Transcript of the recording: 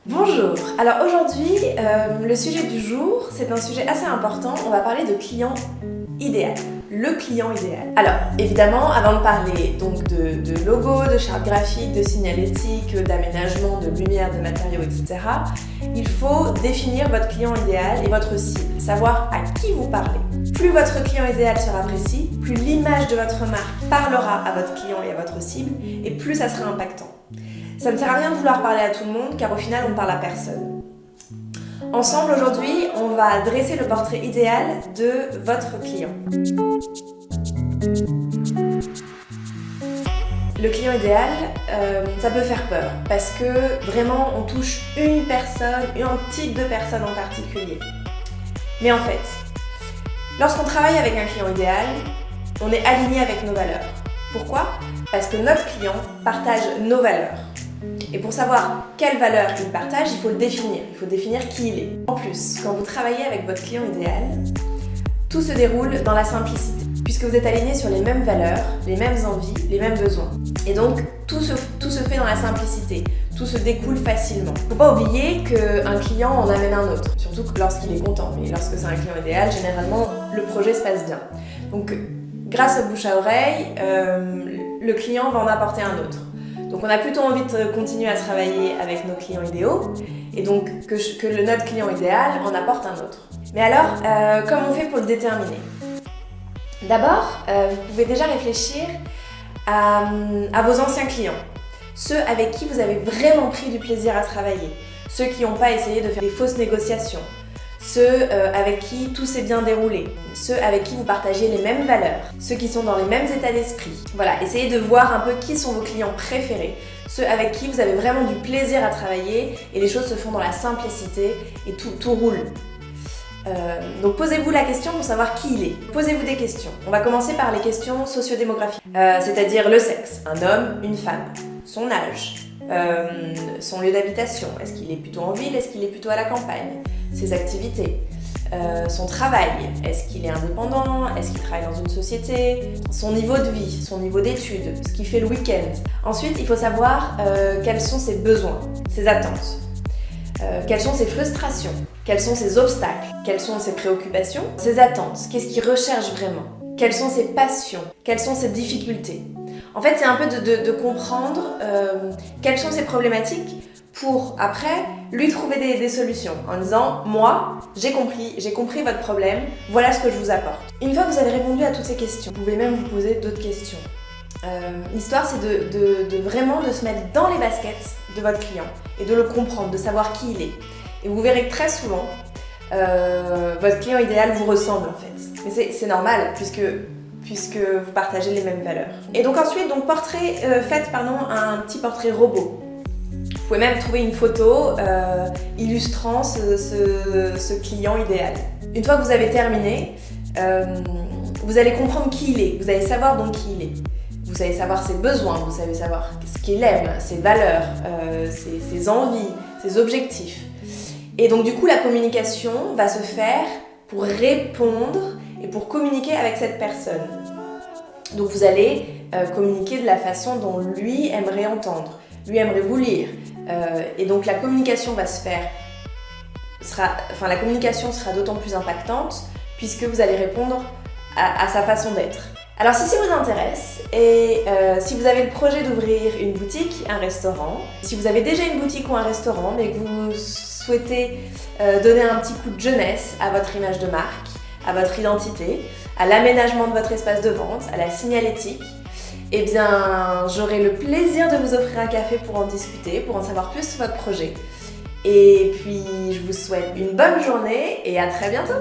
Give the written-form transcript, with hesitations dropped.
Bonjour, alors aujourd'hui, le sujet du jour, c'est un sujet assez important, on va parler de client idéal, le client idéal. Alors évidemment, avant de parler donc de logo, de charte graphique, de signalétique, d'aménagement, de lumière, de matériaux, etc., il faut définir votre client idéal et votre cible, savoir à qui vous parlez. Plus votre client idéal sera précis, plus l'image de votre marque parlera à votre client et à votre cible, et plus ça sera impactant. Ça ne sert à rien de vouloir parler à tout le monde, car au final, on ne parle à personne. Ensemble, aujourd'hui, on va dresser le portrait idéal de votre client. Le client idéal, ça peut faire peur, parce que vraiment, on touche une personne, un type de personne en particulier. Mais en fait, lorsqu'on travaille avec un client idéal, on est aligné avec nos valeurs. Pourquoi ? Parce que notre client partage nos valeurs. Et pour savoir quelles valeurs il partage, il faut le définir. Il faut définir qui il est. En plus, quand vous travaillez avec votre client idéal, tout se déroule dans la simplicité, puisque vous êtes aligné sur les mêmes valeurs, les mêmes envies, les mêmes besoins. Et donc, tout se fait dans la simplicité. Tout se découle facilement. Il ne faut pas oublier qu'un client en amène un autre, surtout lorsqu'il est content. Mais lorsque c'est un client idéal, généralement, le projet se passe bien. Donc, grâce au bouche à oreille, le client va en apporter un autre. Donc on a plutôt envie de continuer à travailler avec nos clients idéaux et donc que notre client idéal en apporte un autre. Mais alors, comment on fait pour le déterminer ? D'abord, vous pouvez déjà réfléchir à vos anciens clients, ceux avec qui vous avez vraiment pris du plaisir à travailler, ceux qui n'ont pas essayé de faire des fausses négociations, ceux avec qui tout s'est bien déroulé, ceux avec qui vous partagez les mêmes valeurs, ceux qui sont dans les mêmes états d'esprit. Voilà, essayez de voir un peu qui sont vos clients préférés, ceux avec qui vous avez vraiment du plaisir à travailler et les choses se font dans la simplicité et tout roule. Donc posez-vous la question pour savoir qui il est. Posez-vous des questions. On va commencer par les questions sociodémographiques, c'est-à-dire le sexe, un homme, une femme, son âge, son lieu d'habitation, est-ce qu'il est plutôt en ville, est-ce qu'il est plutôt à la campagne, ses activités, son travail, est-ce qu'il est indépendant, est-ce qu'il travaille dans une société, son niveau de vie, son niveau d'études, ce qu'il fait le week-end. Ensuite, il faut savoir quels sont ses besoins, ses attentes, quelles sont ses frustrations, quels sont ses obstacles, quelles sont ses préoccupations, ses attentes, qu'est-ce qu'il recherche vraiment, quelles sont ses passions, quelles sont ses difficultés. En fait, c'est un peu de comprendre quelles sont ses problématiques pour, après, lui trouver des solutions en disant « Moi, j'ai compris votre problème, voilà ce que je vous apporte ». Une fois que vous avez répondu à toutes ces questions, vous pouvez même vous poser d'autres questions. L'histoire, c'est de vraiment de se mettre dans les baskets de votre client et de le comprendre, de savoir qui il est. Et vous verrez que très souvent, votre client idéal vous ressemble en fait. Mais c'est normal puisque vous partagez les mêmes valeurs. Et donc ensuite, faites un petit portrait robot. Vous pouvez même trouver une photo illustrant ce client idéal. Une fois que vous avez terminé, vous allez comprendre qui il est, vous allez savoir donc qui il est. Vous allez savoir ses besoins, vous allez savoir ce qu'il aime, ses valeurs, ses envies, ses objectifs. Et donc du coup, la communication va se faire pour répondre et pour communiquer avec cette personne. Donc vous allez communiquer de la façon dont lui aimerait entendre, lui aimerait vous lire. Et donc la communication va se faire, la communication sera d'autant plus impactante puisque vous allez répondre à sa façon d'être. Alors si ça vous intéresse et si vous avez le projet d'ouvrir une boutique, un restaurant, si vous avez déjà une boutique ou un restaurant mais que vous souhaitez donner un petit coup de jeunesse à votre image de marque, à votre identité, à l'aménagement de votre espace de vente, à la signalétique, eh bien j'aurai le plaisir de vous offrir un café pour en discuter, pour en savoir plus sur votre projet. Et puis je vous souhaite une bonne journée et à très bientôt.